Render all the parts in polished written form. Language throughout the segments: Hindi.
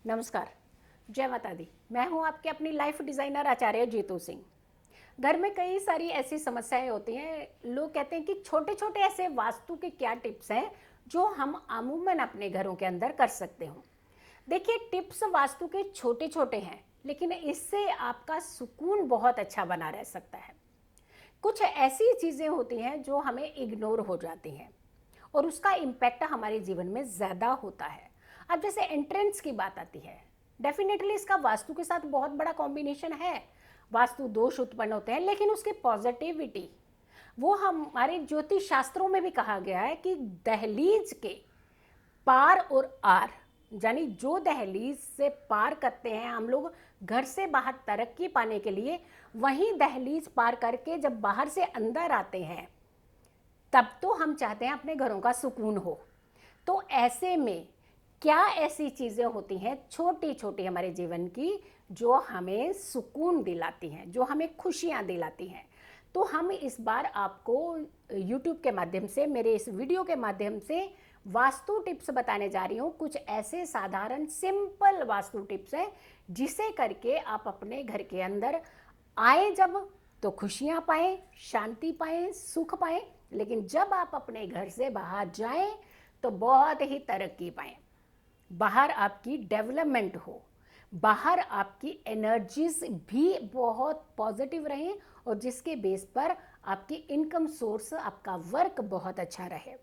नमस्कार। जय माता दी। मैं हूं आपके अपनी लाइफ डिज़ाइनर आचार्य जीतू सिंह। घर में कई सारी ऐसी समस्याएं होती हैं। लोग कहते हैं कि छोटे छोटे ऐसे वास्तु के क्या टिप्स हैं जो हम अमूमन अपने घरों के अंदर कर सकते हो। देखिए, टिप्स वास्तु के छोटे छोटे हैं, लेकिन इससे आपका सुकून बहुत अच्छा बना रह सकता है। कुछ ऐसी चीज़ें होती हैं जो हमें इग्नोर हो जाती हैं और उसका इम्पैक्ट हमारे जीवन में ज़्यादा होता है। अब जैसे एंट्रेंस की बात आती है, डेफिनेटली इसका वास्तु के साथ बहुत बड़ा कॉम्बिनेशन है। वास्तु दोष उत्पन्न होते हैं, लेकिन उसकी पॉजिटिविटी, वो हमारे ज्योतिष शास्त्रों में भी कहा गया है कि दहलीज के पार और आर, यानी जो दहलीज से पार करते हैं हम लोग घर से बाहर तरक्की पाने के लिए, वहीं दहलीज पार करके जब बाहर से अंदर आते हैं तब तो हम चाहते हैं अपने घरों का सुकून हो। तो ऐसे में क्या ऐसी चीज़ें होती हैं छोटी छोटी हमारे जीवन की जो हमें सुकून दिलाती हैं, जो हमें खुशियाँ दिलाती हैं। तो हम इस बार आपको YouTube के माध्यम से, मेरे इस वीडियो के माध्यम से वास्तु टिप्स बताने जा रही हूँ। कुछ ऐसे साधारण सिंपल वास्तु टिप्स हैं जिसे करके आप अपने घर के अंदर आए जब तो खुशियाँ पाएँ, शांति पाएँ, सुख पाएँ, लेकिन जब आप अपने घर से बाहर जाएं तो बहुत ही तरक्की पाएं, बाहर आपकी डेवलपमेंट हो, बाहर आपकी एनर्जीज भी बहुत पॉजिटिव रहें और जिसके बेस पर आपकी इनकम सोर्स, आपका वर्क बहुत अच्छा रहे।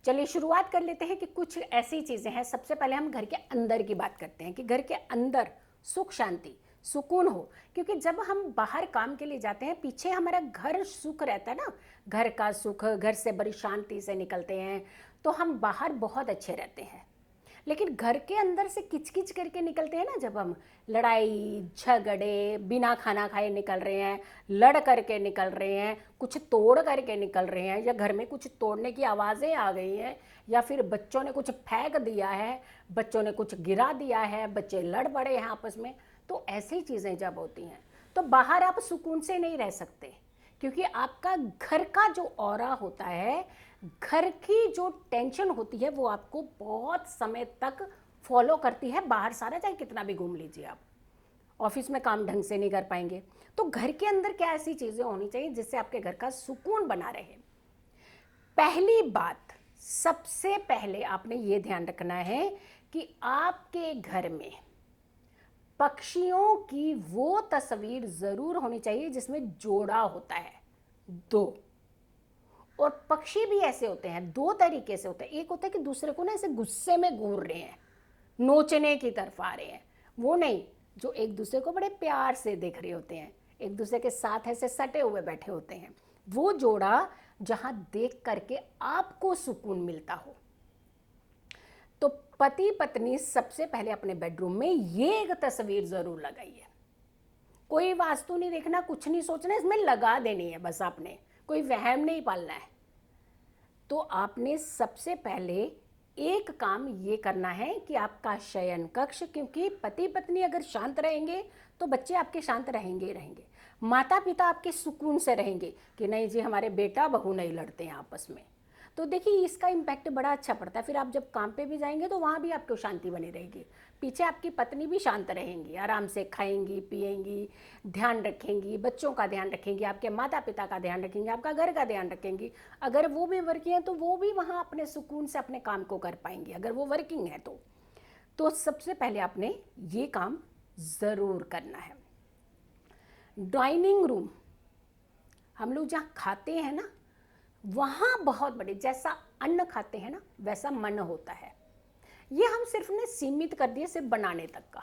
चलिए शुरुआत कर लेते हैं कि कुछ ऐसी चीज़ें हैं। सबसे पहले हम घर के अंदर की बात करते हैं कि घर के अंदर सुख शांति सुकून हो, क्योंकि जब हम बाहर काम के लिए जाते हैं, पीछे हमारा घर सुख रहता है ना, घर का सुख, घर से बड़ी शांति से निकलते हैं तो हम बाहर बहुत अच्छे रहते हैं। लेकिन घर के अंदर से किचकिच करके निकलते हैं ना, जब हम लड़ाई झगड़े बिना खाना खाए निकल रहे हैं, लड़ करके निकल रहे हैं, कुछ तोड़ करके निकल रहे हैं, या घर में कुछ तोड़ने की आवाज़ें आ गई हैं, या फिर बच्चों ने कुछ फेंक दिया है, बच्चों ने कुछ गिरा दिया है, बच्चे लड़ पड़े हैं आपस में, तो ऐसी चीज़ें जब होती हैं तो बाहर आप सुकून से नहीं रह सकते, क्योंकि आपका घर का जो ऑरा होता है, घर की जो टेंशन होती है, वो आपको बहुत समय तक फॉलो करती है। बाहर सारा चाहे कितना भी घूम लीजिए, आप ऑफिस में काम ढंग से नहीं कर पाएंगे। तो घर के अंदर क्या ऐसी चीज़ें होनी चाहिए जिससे आपके घर का सुकून बना रहे। पहली बात, सबसे पहले आपने ये ध्यान रखना है कि आपके घर में पक्षियों की वो तस्वीर ज़रूर होनी चाहिए जिसमें जोड़ा होता है, दो। और पक्षी भी ऐसे होते हैं, दो तरीके से होते हैं। एक होता है कि दूसरे को ना ऐसे गुस्से में घूर रहे हैं, नोचने की तरफ आ रहे हैं, वो नहीं, जो एक दूसरे को बड़े प्यार से देख रहे होते हैं, एक दूसरे के साथ ऐसे सटे हुए बैठे होते हैं। वो जोड़ा जहां देख करके आपको सुकून मिलता हो। तो पति पत्नी सबसे पहले अपने बेडरूम में ये एक तस्वीर जरूर लगाइए। कोई वास्तु नहीं देखना, कुछ नहीं सोचना, इसमें लगा देनी है बस आपने, कोई वहम नहीं पालना है। तो आपने सबसे पहले एक काम ये करना है कि आपका शयन कक्ष, क्योंकि पति पत्नी अगर शांत रहेंगे तो बच्चे आपके शांत रहेंगे ही रहेंगे, माता पिता आपके सुकून से रहेंगे कि नहीं जी हमारे बेटा बहू नहीं लड़ते हैं आपस में। तो देखिए, इसका इम्पैक्ट बड़ा अच्छा पड़ता है। फिर आप जब काम पे भी जाएंगे तो वहाँ भी आपको शांति बनी रहेगी, पीछे आपकी पत्नी भी शांत रहेंगी, आराम से खाएंगी पिएंगी, ध्यान रखेंगी, बच्चों का ध्यान रखेंगी, आपके माता पिता का ध्यान रखेंगी, आपका घर का ध्यान रखेंगी। अगर वो भी वर्किंग है तो वो भी वहाँ अपने सुकून से अपने काम को कर पाएंगी, अगर वो वर्किंग है तो सबसे पहले आपने ये काम ज़रूर करना है। डाइनिंग रूम, हम लोग जहाँ खाते हैं ना, वहाँ बहुत बड़े, जैसा अन्न खाते हैं ना वैसा मन होता है। ये हम सिर्फ ने सीमित कर दिए सिर्फ बनाने तक का।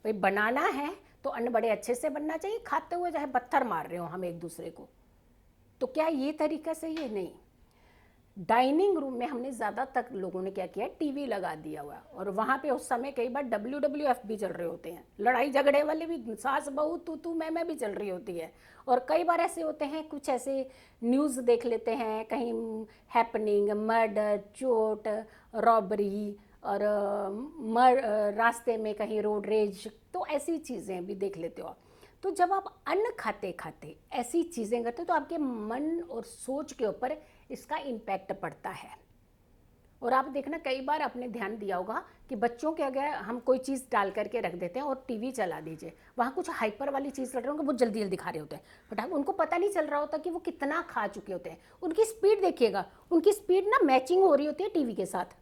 भाई बनाना है तो अन्न बड़े अच्छे से बनना चाहिए, खाते हुए चाहे पत्थर मार रहे हो हम एक दूसरे को, तो क्या ये तरीका सही है? नहीं। डाइनिंग रूम में हमने ज़्यादातर लोगों ने क्या किया, टीवी लगा दिया हुआ, और वहाँ पे उस समय कई बार WWF भी चल रहे होते हैं, लड़ाई झगड़े वाले भी, सास बहू तू मैं भी चल रही होती है। और कई बार ऐसे होते हैं, कुछ ऐसे न्यूज़ देख लेते हैं, कहीं हैपनिंग, मर्डर, चोट, रॉबरी, और रास्ते में कहीं रोड रेज, तो ऐसी चीज़ें भी देख लेते हो आप। तो जब आप अन्न खाते खाते ऐसी चीज़ें करते हो तो आपके मन और सोच के ऊपर इसका इम्पैक्ट पड़ता है। और आप देखना कई बार आपने ध्यान दिया होगा कि बच्चों के अगर हम कोई चीज़ डाल करके रख देते हैं और टीवी चला दीजिए, वहाँ कुछ हाइपर वाली चीज़ लग रही होंगे, बहुत जल्दी जल्दी खा रहे होते हैं, बट हम उनको पता नहीं चल रहा होता कि वो कितना खा चुके होते हैं। उनकी स्पीड देखिएगा, उनकी स्पीड ना मैचिंग हो रही होती है टीवी के साथ,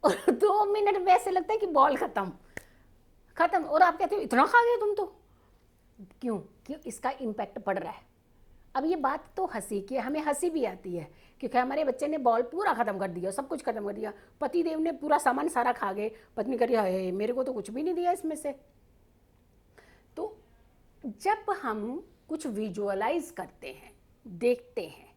और 2 मिनट में ऐसे लगता है कि बॉल खत्म खत्म, और आप कहते हो इतना खा गए तुम तो। क्यों? क्यों? इसका इम्पैक्ट पड़ रहा है। अब ये बात तो हंसी की है, हमें हंसी भी आती है क्योंकि हमारे बच्चे ने बॉल पूरा ख़त्म कर दिया, सब कुछ ख़त्म कर दिया, पति देव ने पूरा सामान सारा खा गए, पत्नी कह रही है मेरे को तो कुछ भी नहीं दिया इसमें से। तो जब हम कुछ विजुअलाइज करते हैं, देखते हैं,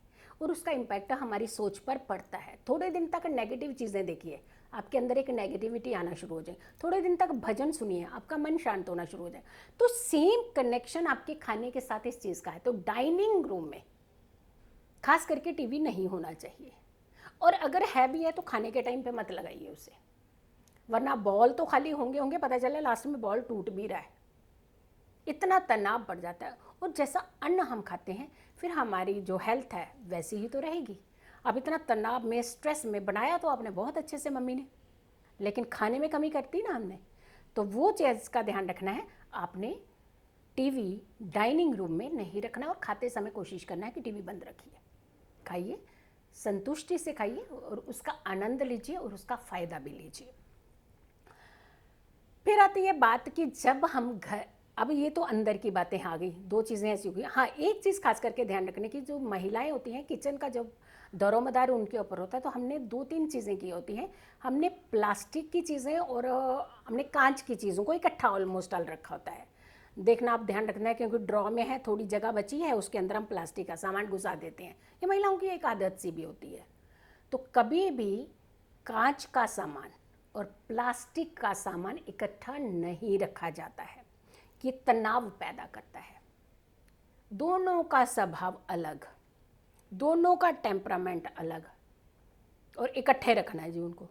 और उसका इम्पैक्ट हमारी सोच पर पड़ता है, थोड़े दिन तक नेगेटिव चीज़ें देखिए, आपके अंदर एक नेगेटिविटी आना शुरू हो जाए, थोड़े दिन तक भजन सुनिए, आपका मन शांत होना शुरू हो जाए। तो सेम कनेक्शन आपके खाने के साथ इस चीज़ का है। तो डाइनिंग रूम में खास करके टीवी नहीं होना चाहिए, और अगर है भी है तो खाने के टाइम पे मत लगाइए उसे, वरना बॉल तो खाली होंगे होंगे, पता चले लास्ट में बॉल टूट भी रहा है, इतना तनाव बढ़ जाता है। और जैसा अन्न हम खाते हैं फिर हमारी जो हेल्थ है वैसी ही तो रहेगी। अब इतना तनाव में, स्ट्रेस में बनाया तो आपने बहुत अच्छे से मम्मी ने, लेकिन खाने में कमी करती ना हमने। तो वो चीज़ का ध्यान रखना है, आपने टीवी डाइनिंग रूम में नहीं रखना, और खाते समय कोशिश करना है कि टीवी बंद रखिए, खाइए, संतुष्टि से खाइए और उसका आनंद लीजिए और उसका फ़ायदा भी लीजिए। फिर आती है बात कि जब हम घर, अब ये तो अंदर की बातें आ गई, दो चीज़ें ऐसी हो गई। हाँ, एक चीज़ खास करके ध्यान रखने की, जो महिलाएं होती हैं किचन का जब दरोमदार उनके ऊपर होता है, तो हमने 2-3 चीज़ें की होती हैं। हमने प्लास्टिक की चीज़ें और हमने कांच की चीज़ों को इकट्ठा ऑलमोस्ट डाल रखा होता है। देखना, आप ध्यान रखना है, क्योंकि ड्रॉ में है, थोड़ी जगह बची है, उसके अंदर हम प्लास्टिक का सामान घुसा देते हैं। ये महिलाओं की एक आदत सी भी होती है। तो कभी भी कांच का सामान और प्लास्टिक का सामान इकट्ठा नहीं रखा जाता है, ये तनाव पैदा करता है। दोनों का स्वभाव अलग, दोनों का टेम्परामेंट अलग, और इकट्ठे रखना है जी उनको।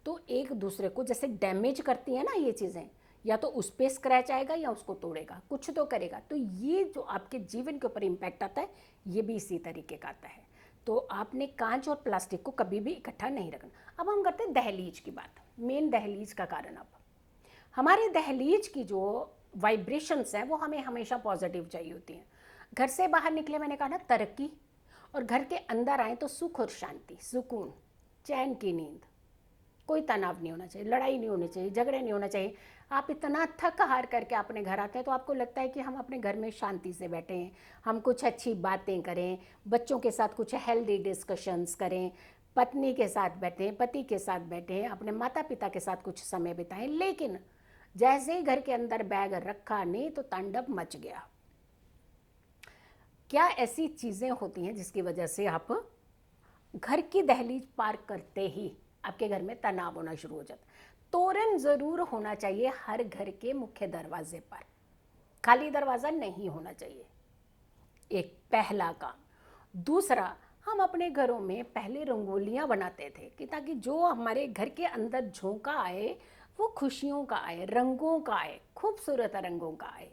तो एक दूसरे को जैसे डैमेज करती है ना ये चीज़ें, या तो उस पर स्क्रैच आएगा या उसको तोड़ेगा, कुछ तो करेगा। तो ये जो आपके जीवन के ऊपर इम्पैक्ट आता है, ये भी इसी तरीके का आता है। तो आपने कांच और प्लास्टिक को कभी भी इकट्ठा नहीं रखना। अब हम करते हैं दहलीज की बात, मेन दहलीज का कारण। अब हमारे दहलीज की जो वाइब्रेशंस हैं वो हमें हमेशा पॉजिटिव चाहिए होती हैं। घर से बाहर निकले, मैंने कहा ना, तरक्की, और घर के अंदर आए तो सुख और शांति, सुकून, चैन की नींद, कोई तनाव नहीं होना चाहिए, लड़ाई नहीं होनी चाहिए, झगड़े नहीं होना चाहिए। आप इतना थक हार करके अपने घर आते हैं तो आपको लगता है कि हम अपने घर में शांति से बैठे हैं, हम कुछ अच्छी बातें करें, बच्चों के साथ कुछ हेल्दी डिस्कशंस करें, पत्नी के साथ बैठें, पति के साथ बैठें, अपने माता पिता के साथ कुछ समय बिताएं। लेकिन जैसे ही घर के अंदर बैग रखा नहीं तो तांडव मच गया। क्या ऐसी चीज़ें होती हैं जिसकी वजह से आप घर की दहलीज पार करते ही आपके घर में तनाव होना शुरू हो जाता है? तोरण ज़रूर होना चाहिए हर घर के मुख्य दरवाजे पर, खाली दरवाज़ा नहीं होना चाहिए, एक पहला काम। दूसरा, हम अपने घरों में पहले रंगोलियाँ बनाते थे कि ताकि जो हमारे घर के अंदर झोंका आए वो खुशियों का आए, रंगों का आए, खूबसूरत रंगों का आए।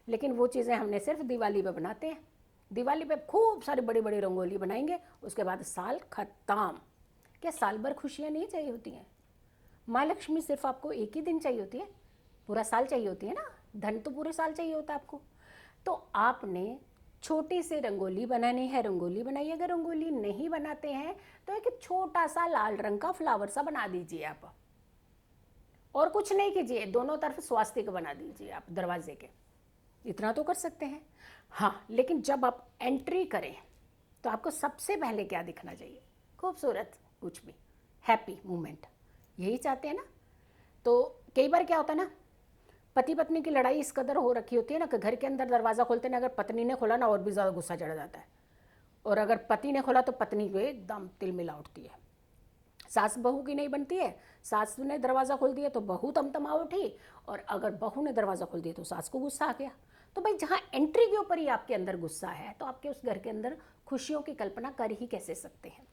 लेकिन वो चीज़ें हमने सिर्फ दिवाली पे बनाते हैं। दिवाली पे खूब सारी बड़ी बड़ी रंगोली बनाएंगे, उसके बाद साल खत्म। क्या साल भर खुशियाँ नहीं चाहिए होती हैं? माँ लक्ष्मी सिर्फ आपको एक ही दिन चाहिए होती है? पूरा साल चाहिए होती है ना, धन तो पूरे साल चाहिए होता है आपको। तो आपने छोटी सी रंगोली बनानी है, रंगोली बनाइए। अगर रंगोली नहीं बनाते हैं तो एक छोटा सा लाल रंग का फ्लावर सा बना दीजिए आप, और कुछ नहीं कीजिए, दोनों तरफ स्वास्तिक बना दीजिए आप दरवाजे के, इतना तो कर सकते हैं। हाँ, लेकिन जब आप एंट्री करें तो आपको सबसे पहले क्या दिखना चाहिए? खूबसूरत कुछ भी, हैप्पी मोमेंट, यही चाहते हैं ना। तो कई बार क्या होता है ना, पति पत्नी की लड़ाई इस कदर हो रखी होती है ना कि घर के अंदर दरवाज़ा खोलते ना, अगर पत्नी ने खोला ना और भी ज़्यादा गुस्सा चढ़ जाता है, और अगर पति ने खोला तो पत्नी को एकदम तिलमिला उठती है। सास बहू की नहीं बनती है, सास ने दरवाज़ा खोल दिया तो बहू तमतमा उठी, और अगर बहू ने दरवाज़ा खोल दिया तो सास को गुस्सा आ गया। तो भाई जहाँ एंट्री के ऊपर ही आपके अंदर गुस्सा है तो आपके उस घर के अंदर खुशियों की कल्पना कर ही कैसे सकते हैं?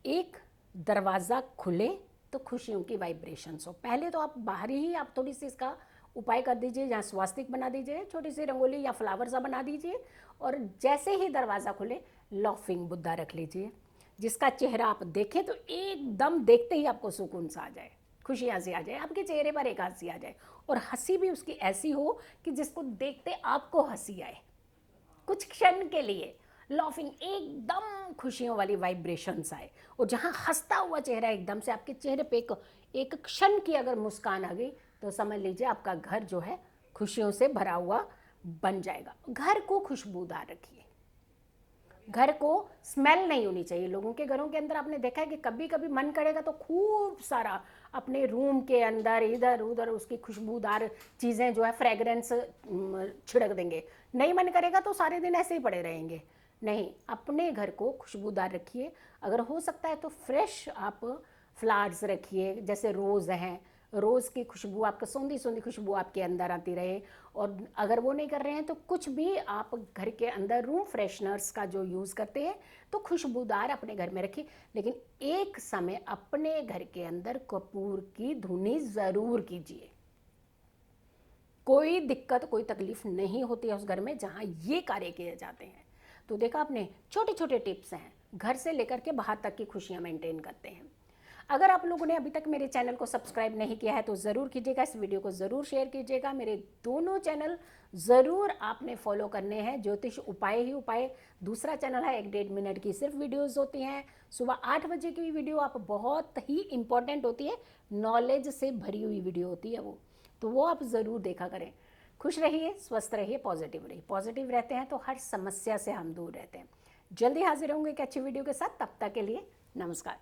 एक दरवाज़ा खुले तो खुशियों की वाइब्रेशंस हो। पहले तो आप बाहर ही आप थोड़ी सी इसका उपाय कर दीजिए, जहाँ स्वास्तिक बना दीजिए, छोटी सी रंगोली या फ्लावर सा बना दीजिए, और जैसे ही दरवाज़ा खुले लॉफिंग बुद्धा रख लीजिए, जिसका चेहरा आप देखें तो एकदम देखते ही आपको सुकून सा आ जाए, खुशी हंसी आ जाए, आपके चेहरे पर एक हंसी आ जाए, और हंसी भी उसकी ऐसी हो कि जिसको देखते आपको हंसी आए कुछ क्षण के लिए, लॉफिंग एकदम खुशियों वाली वाइब्रेशंस आए, और जहाँ हंसता हुआ चेहरा एकदम से आपके चेहरे पे एक क्षण की अगर मुस्कान आ गई तो समझ लीजिए आपका घर जो है खुशियों से भरा हुआ बन जाएगा। घर को खुशबूदार रखिए, घर को स्मेल नहीं होनी चाहिए। लोगों के घरों के अंदर आपने देखा है कि कभी कभी मन करेगा तो खूब सारा अपने रूम के अंदर इधर उधर उसकी खुशबूदार चीज़ें जो है फ्रेगरेंस छिड़क देंगे, नहीं मन करेगा तो सारे दिन ऐसे ही पड़े रहेंगे। नहीं, अपने घर को खुशबूदार रखिए। अगर हो सकता है तो फ्रेश आप फ्लावर्स रखिए, जैसे रोज़ हैं, रोज़ की खुशबू, आपका सौंधी सौंधी खुशबू आपके अंदर आती रहे। और अगर वो नहीं कर रहे हैं तो कुछ भी आप घर के अंदर रूम फ्रेशनर्स का जो यूज़ करते हैं तो खुशबूदार अपने घर में रखिए। लेकिन एक समय अपने घर के अंदर कपूर की धुनी ज़रूर कीजिए। कोई दिक्कत कोई तकलीफ नहीं होती है उस घर में जहाँ ये कार्य किए जाते हैं। तो देखा आपने, छोटे छोटे टिप्स हैं, घर से लेकर के बाहर तक की खुशियाँ मेंटेन करते हैं। अगर आप लोगों ने अभी तक मेरे चैनल को सब्सक्राइब नहीं किया है तो ज़रूर कीजिएगा, इस वीडियो को ज़रूर शेयर कीजिएगा। मेरे दोनों चैनल ज़रूर आपने फॉलो करने हैं, ज्योतिष उपाय ही उपाय दूसरा चैनल है, 1-1.5 मिनट की सिर्फ वीडियोस होती हैं। सुबह 8 बजे की वीडियो आप बहुत ही इंपॉर्टेंट होती है, नॉलेज से भरी हुई वीडियो होती है वो, तो वो आप ज़रूर देखा करें। खुश रहिए, स्वस्थ रहिए, पॉजिटिव रहिए। पॉजिटिव रहते हैं तो हर समस्या से हम दूर रहते हैं। जल्दी हाजिर होंगे एक अच्छी वीडियो के साथ, तब तक के लिए नमस्कार।